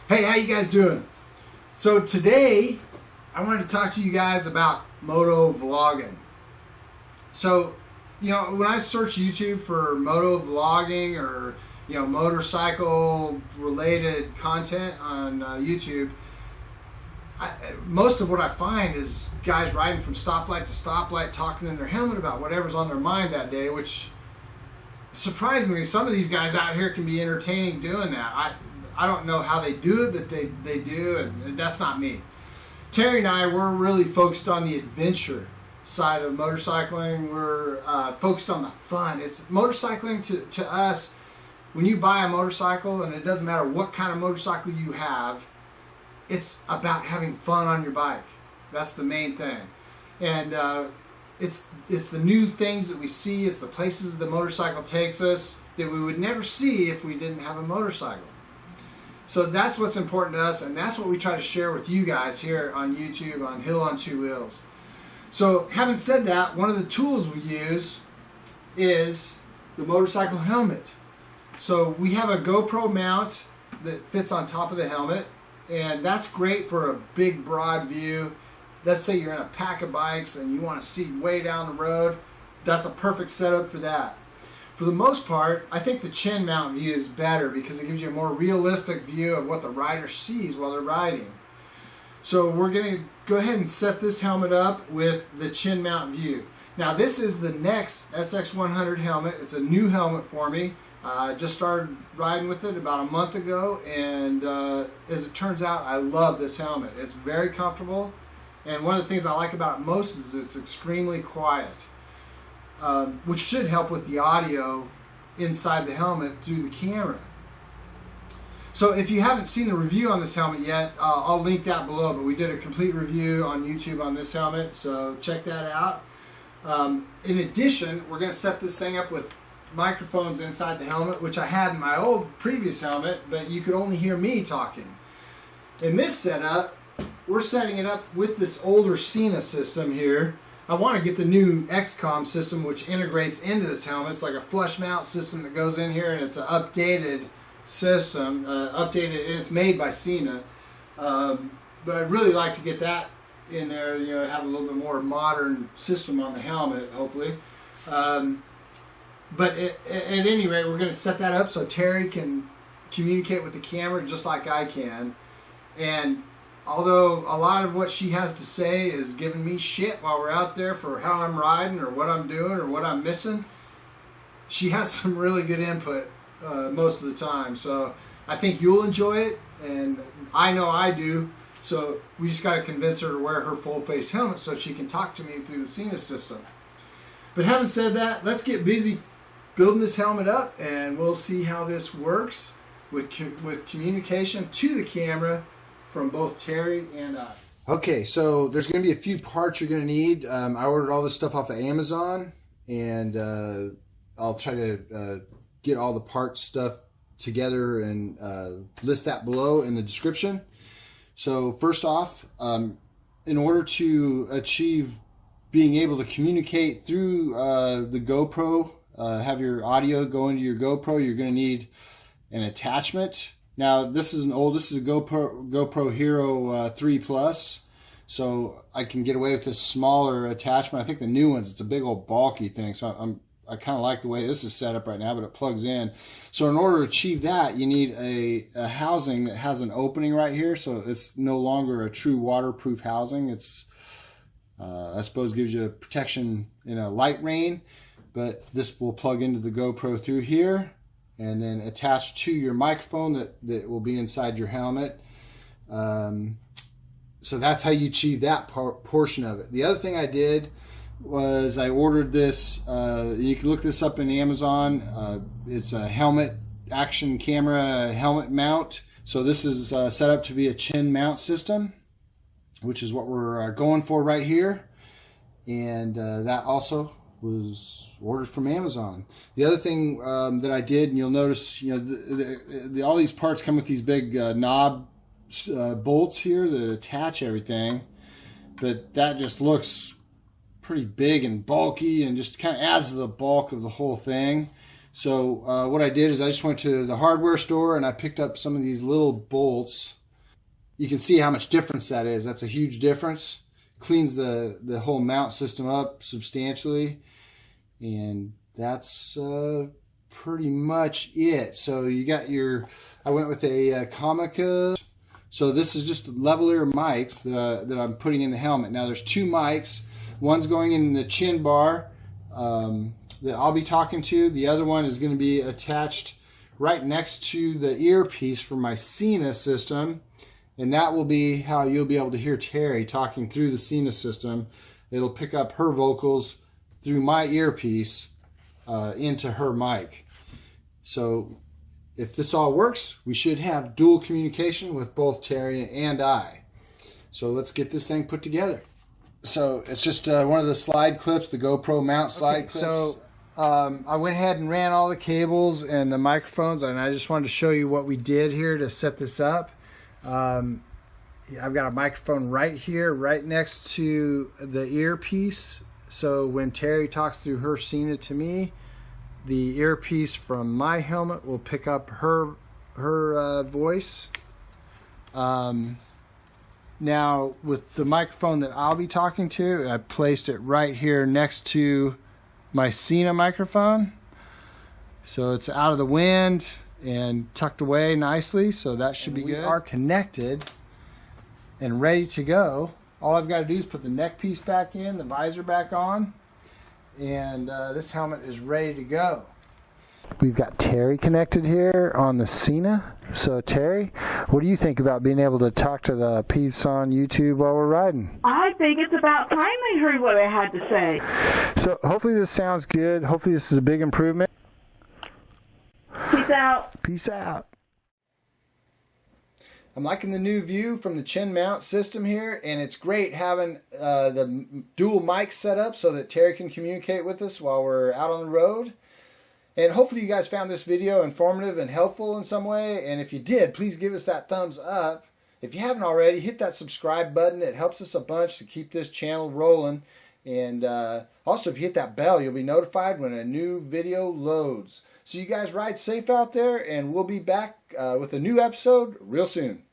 Hey, how you guys doing? So today, I wanted to talk to you guys about moto vlogging. So, when I search YouTube for moto vlogging or, motorcycle related content on YouTube, most of what I find is guys riding from stoplight to stoplight talking in their helmet about whatever's on their mind that day, which surprisingly, some of these guys out here can be entertaining doing that. I don't know how they do it, but they do, and that's not me. Terri and I, we're really focused on the adventure side of motorcycling. We're focused on the fun. It's motorcycling to us. When you buy a motorcycle, and it doesn't matter what kind of motorcycle you have, it's about having fun on your bike. That's the main thing. And it's the new things that we see. It's the places the motorcycle takes us that we would never see if we didn't have a motorcycle. So that's what's important to us, and that's what we try to share with you guys here on YouTube on Hill on Two Wheels. So having said that, one of the tools we use is the motorcycle helmet. So we have a GoPro mount that fits on top of the helmet, and that's great for a big broad view. Let's say you're in a pack of bikes and you want to see way down the road. That's a perfect setup for that. For the most part, I think the chin mount view is better because it gives you a more realistic view of what the rider sees while they're riding. So we're going to go ahead and set this helmet up with the chin mount view. Now this is the Nex SX100 helmet. It's a new helmet for me. I just started riding with it about a month ago, and as it turns out, I love this helmet. It's very comfortable, and one of the things I like about it most is it's extremely quiet. Which should help with the audio inside the helmet through the camera. So if you haven't seen the review on this helmet yet, I'll link that below, but we did a complete review on YouTube on this helmet, so check that out. In addition, we're going to set this thing up with microphones inside the helmet, which I had in my old previous helmet, but you could only hear me talking. In this setup, we're setting it up with this older Sena system here. I want to get the new XCOM system, which integrates into this helmet. It's like a flush mount system that goes in here, and it's an updated system. And it's made by Sena. But I'd really like to get that in there, have a little bit more modern system on the helmet, hopefully. But at any rate, we're going to set that up so Terri can communicate with the camera just like I can. And although a lot of what she has to say is giving me shit while we're out there for how I'm riding or what I'm doing or what I'm missing, she has some really good input most of the time. So I think you'll enjoy it, and I know I do. So we just got to convince her to wear her full face helmet so she can talk to me through the Sena system. But having said that, let's get busy building this helmet up, and we'll see how this works with communication to the camera from both Terri and I. Okay, so there's going to be a few parts you're going to need. I ordered all this stuff off of Amazon, and I'll try to get all the part stuff together and list that below in the description. So first off, in order to achieve being able to communicate through the GoPro, have your audio go into your GoPro, you're going to need an attachment. Now this is a GoPro Hero 3 Plus, so I can get away with this smaller attachment. I think the new ones, it's a big old bulky thing, so I kind of like the way this is set up right now, but it plugs in. So in order to achieve that, you need a housing that has an opening right here, so it's no longer a true waterproof housing. It's I suppose gives you protection in a light rain, but this will plug into the GoPro through here, and then attached to your microphone that will be inside your helmet. So that's how you achieve that portion of it. The other thing I did was I ordered this, you can look this up in Amazon, it's a helmet action camera helmet mount. So this is set up to be a chin mount system, which is what we're going for right here. And that also was ordered from Amazon. The other thing that I did, and you'll notice, all these parts come with these big knob bolts here that attach everything, but that just looks pretty big and bulky and just kind of adds to the bulk of the whole thing. So what I did is I just went to the hardware store and I picked up some of these little bolts. You can see how much difference that is. That's a huge difference. Cleans the whole mount system up substantially. And that's pretty much it. So you got your, I went with a Comica. So this is just lavalier mics that I'm putting in the helmet. Now there's two mics. One's going in the chin bar that I'll be talking to. The other one is going to be attached right next to the earpiece for my Cena system. And that will be how you'll be able to hear Terri talking through the Cena system. It'll pick up her vocals through my earpiece into her mic. So if this all works, we should have dual communication with both Terri and I. So let's get this thing put together. So it's just one of the slide clips, the GoPro mount slide clips. So I went ahead and ran all the cables and the microphones, and I just wanted to show you what we did here to set this up. I've got a microphone right here, right next to the earpiece. So when Terri talks through her Cena to me, the earpiece from my helmet will pick up her voice. Now with the microphone that I'll be talking to, I placed it right here next to my Cena microphone. So it's out of the wind and tucked away nicely, so that should be good. We are connected and ready to go. All I've got to do is put the neck piece back in, the visor back on, and this helmet is ready to go. We've got Terri connected here on the Cena. So Terri, what do you think about being able to talk to the peeps on YouTube while we're riding? I think it's about time they heard what I had to say. So hopefully this sounds good. Hopefully this is a big improvement. Peace out. Peace out. I'm liking the new view from the chin mount system here, and it's great having the dual mics set up so that Terri can communicate with us while we're out on the road. And hopefully you guys found this video informative and helpful in some way, and if you did, please give us that thumbs up. If you haven't already, hit that subscribe button. It helps us a bunch to keep this channel rolling. And also, if you hit that bell, you'll be notified when a new video loads. So you guys ride safe out there, and we'll be back with a new episode real soon.